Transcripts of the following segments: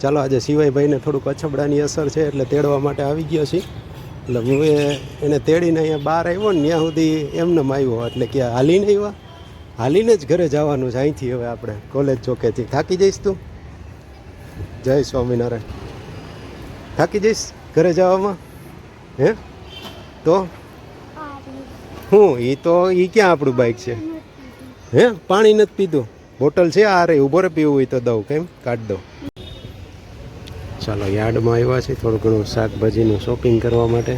ચાલો આજે શિવાયભાઈને થોડુંક અછબડાની અસર છે એટલે તેડવા માટે આવી ગયો છીએ. એટલે હું એને તેડીને અહીંયા બહાર આવ્યો ને ત્યાં સુધી એમને આવ્યો એટલે કે હાલીને આવ્યા, હાલીને જ ઘરે જવાનું છે અહીંથી. હવે આપણે કોલેજ ચોકેથી થાકી જઈશ તું? જય સ્વામિનારાયણ. થાકી જઈશ ઘરે જવામાં? હે તો હું એ તો એ ક્યાં આપણું બાઇક છે? હે પાણી નથી પીધું? બોટલ છે આ રે, ઊભો રે, પીવું હોય તો દઉં, કેમ કાઢ દઉં. ચાલો યાર્ડમાં આવ્યા છે થોડું ઘણું શાકભાજીનું શોપિંગ કરવા માટે.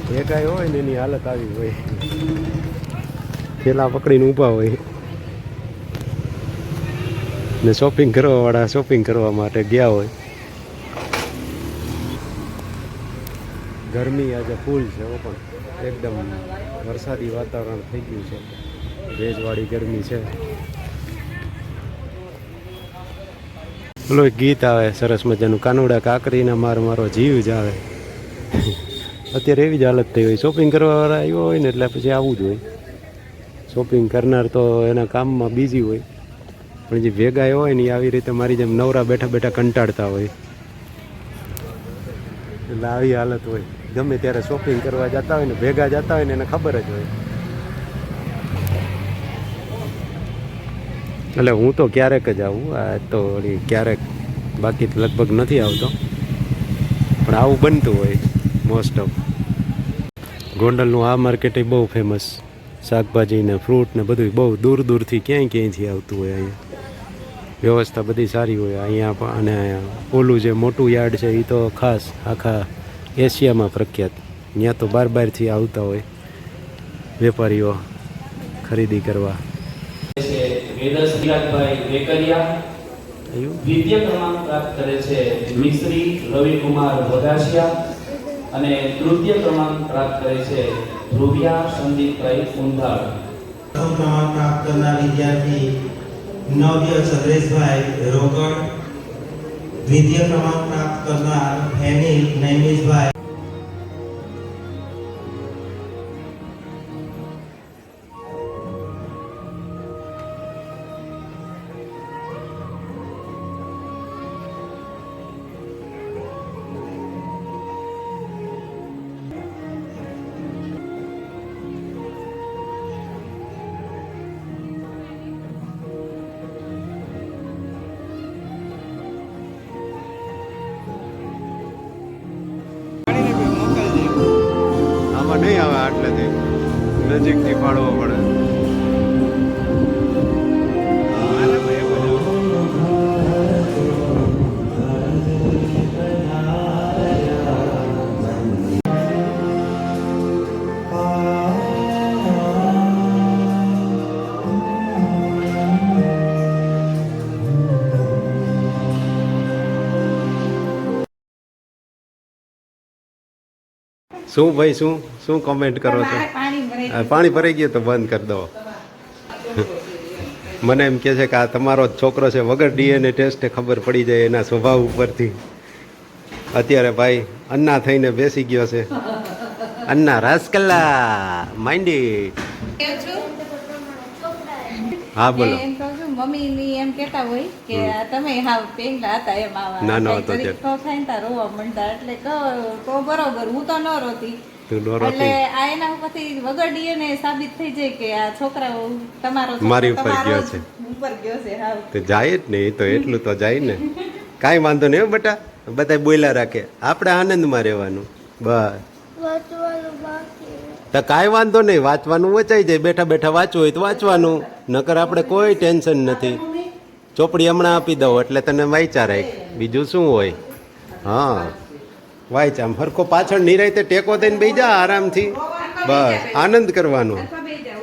ભેગાય હોય ને એની હાલત આવી હોય, પેલા પકડીને ઊભા હોય ને શોપિંગ કરવાવાળા શોપિંગ કરવા માટે ગયા હોય. ગરમી આજે ફૂલ છે પણ એકદમ વરસાદી વાતાવરણ થઈ ગયું છે, ભેજવાળી ગરમી છે. પેલું એક ગીત આવે સરસ મજાનું, કાનુડા કાકરીના માર મારો જીવ જ આવે. અત્યારે એવી જ હાલત થઈ હોય. શોપિંગ કરવાવાળા આવ્યો હોય ને એટલે પછી આવવું જ હોય. શોપિંગ કરનાર તો એના કામમાં બીજી હોય, પણ જે ભેગા હોય ને એ આવી રીતે મારી જેમ નવરા બેઠા બેઠા કંટાળતા હોય. એટલે આવી હાલત હોય. ગમે ત્યારે શોપિંગ કરવા જતા હોય ને ભેગા જતા હોય ને એને ખબર જ હોય. એટલે હું તો ક્યારેક જ આવું, આ તો ક્યારેક, બાકી લગભગ નથી આવતો, પણ આવું બનતું હોય મોસ્ટ ઓફ. ગોંડલનું આ માર્કેટ બહુ ફેમસ, શાકભાજી ને ફ્રૂટ ને બધું બહુ દૂર દૂરથી ક્યાંયથી આવતું હોય. અહીંયા વ્યવસ્થા બધી સારી હોય અહીંયા. અને ઓલું જે મોટું યાર્ડ છે એ તો ખાસ આખા એશિયામાં પ્રખ્યાત. ત્યાં તો બહારથી આવતા હોય વેપારીઓ ખરીદી કરવા. દ્વિતીય ક્રમાંક પ્રાપ્ત કરે છે મિશ્રી રવિકુમાર વઘાસિયા અને તૃતીય ક્રમાંક પ્રાપ્ત કરે છે ધ્રુવિયા સંદીપભાઈ ઊંધાળ. પ્રથમ ક્રમાંક પ્રાપ્ત કરનાર વિદ્યાર્થી નવ્ય ચંદ્રેશભાઈ રોકડ. દ્વિતીય ક્રમાંક પ્રાપ્ત કરનાર હેનિલ નૈમિષભાઈ. નહીં આવે આટલેથી નજીકથી પાડવો પડે. શું ભાઈ શું કોમેન્ટ કરો છો? પાણી ભરાઈ ગયું તો બંધ કરી દો. મને એમ કહે છે કે આ તમારો જ છોકરો છે, વગર DNA ટેસ્ટે ખબર પડી જાય એના સ્વભાવ ઉપરથી. અત્યારે ભાઈ અન્ના થઈને બેસી ગયો છે. અન્ના રાસકલ્લા માઇન્ડી. હા બોલો. મમ્મી ની એમ કેતા હોય કે તમે હાવ પેંગલા હતા એમ. આવા નાનો હતો તો થાય તા રોવા મંડતા એટલે તો બરોબર, હું તો ન રોતી. તું નો એટલે રોતી? આ એના ઉપરથી વગર DNA સાબિત થઈ જાય કે આ છોકરાઓ તમારો મારી ઉપર ગયો છે. ઉપર ગયો છે. હાવ તો જાય જ ને, એ તો એટલું તો જાય ને. કાંઈ વાંધો નહીં બેટા, બધા બોલ્યા રાખે, આપણે આનંદમાં રહેવાનું બસ. તો કાંઈ વાંધો નહીં, વાંચવાનું વચાઈ જાય. બેઠા બેઠા વાંચવું હોય તો વાંચવાનું, નકર આપણે કોઈ ટેન્શન નથી. ચોપડી હમણાં આપી દઉં એટલે તને વાંચા રાખ, બીજું શું હોય. હા વાંચ, આમ હરખો પાછળ નિરાયતે ટેકો દઈને બેસી જા આરામથી. બસ આનંદ કરવાનો.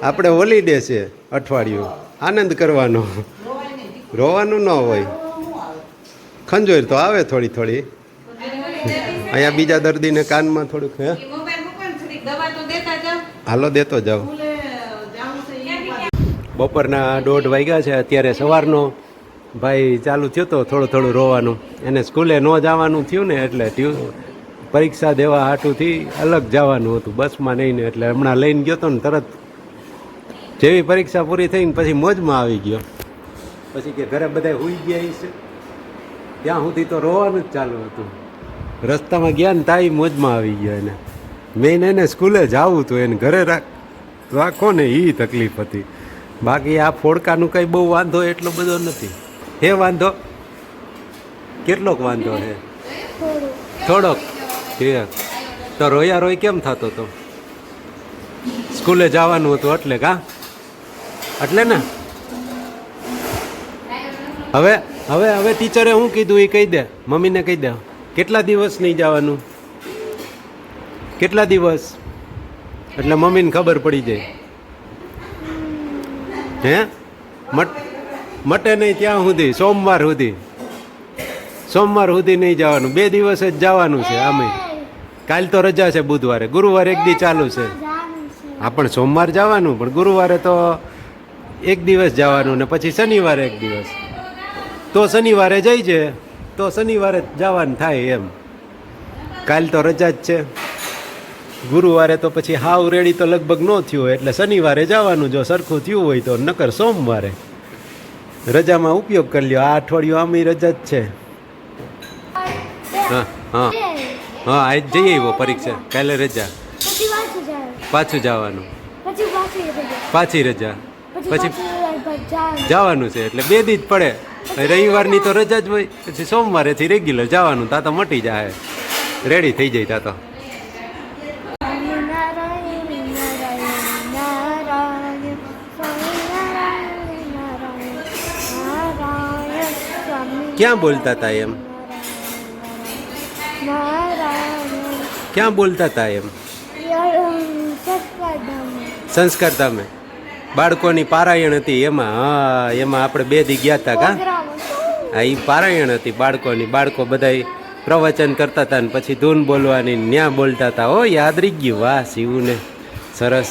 આપણે હોલીડે છે અઠવાડિયું, આનંદ કરવાનો, રોવાનું ન હોય. ખંજોર તો આવે થોડી થોડી. અહીંયા બીજા દર્દીને કાનમાં થોડુંક હે હાલો દેતો જાઓ. બપોરના 1:30 વાગ્યા છે. અત્યારે સવારનો ભાઈ ચાલુ થયો તો થોડું થોડું રોવાનું, એને સ્કૂલે ન જવાનું થયું ને એટલે પરીક્ષા દેવા હાટુથી અલગ જવાનું હતું, બસમાં નહીં ને, એટલે હમણાં લઈને ગયો તો ને તરત જેવી પરીક્ષા પૂરી થઈને પછી મોજમાં આવી ગયો. પછી કે ઘરે બધા સૂઈ ગયા છે ત્યાં સુધી તો રોવાનું જ ચાલુ હતું. રસ્તામાં ગયા ને તાઈ મોજમાં આવી ગયો એને. મેન એને સ્કૂલે જવું હતું, એને ઘરે રાખો ને એ તકલીફ હતી. બાકી આ ફોડકાનું કંઈ બહુ વાંધો એટલો બધો નથી. હે વાંધો કેટલોક વાંધો છે? થોડોક. તો રોયા રોય કેમ થતો હતો? સ્કૂલે જવાનું હતું એટલે કા? એટલે ને હવે હવે હવે ટીચરે શું કીધું એ કહી દે, મમ્મીને કહી દે. કેટલા દિવસ નહીં જવાનું? કેટલા દિવસ? એટલે મમ્મીને ખબર પડી જાય. હે મટે નહીં ત્યાં સુધી, સોમવાર સુધી. સોમવાર સુધી નહીં જવાનું, 2 દિવસ જ જવાનું છે. આમે કાલ તો રજા છે, બુધવારે, ગુરુવારે 1 દી ચાલુ છે. હા પણ સોમવાર જવાનું, પણ ગુરુવારે તો 1 દિવસ જવાનું ને પછી શનિવારે 1 દિવસ. તો શનિવારે જઈ છે તો શનિવારે જવાનું થાય એમ. કાલ તો રજા જ છે. ગુરુવારે તો પછી હાવ રેડી તો લગભગ ન થયું એટલે શનિવારે જવાનું, જો સરખું થયું હોય તો, નકર સોમવારે. રજામાં ઉપયોગ કરી લ્યો, આ અઠવાડિયું આમે રજા જ છે. હા હા હા, આજ જઈ આવ્યો પરીક્ષા, કાલે રજા, પાછું જવાનું, પાછી રજા, પછી જવાનું છે. એટલે 2 દી જ પડે. રવિવારની તો રજા જ હોય, પછી સોમવારેથી રેગ્યુલર જવાનું. તા તો મટી જાય, રેડી થઈ જાય તા તો. ક્યાં બોલતા હતા એમ? ક્યાં બોલતા હતા એમ? સંસ્કારધામે બાળકોની પારાયણ હતી એમાં. હા, એમાં આપણે 2 દી ગયા હતા કા? હા, એ પારાયણ હતી બાળકોની. બાળકો બધા પ્રવચન કરતા હતા ને પછી ધૂન બોલવાની ન્યા બોલતા હતા. ઓ યાદ રહી ગયું. વાહ શિવને સરસ.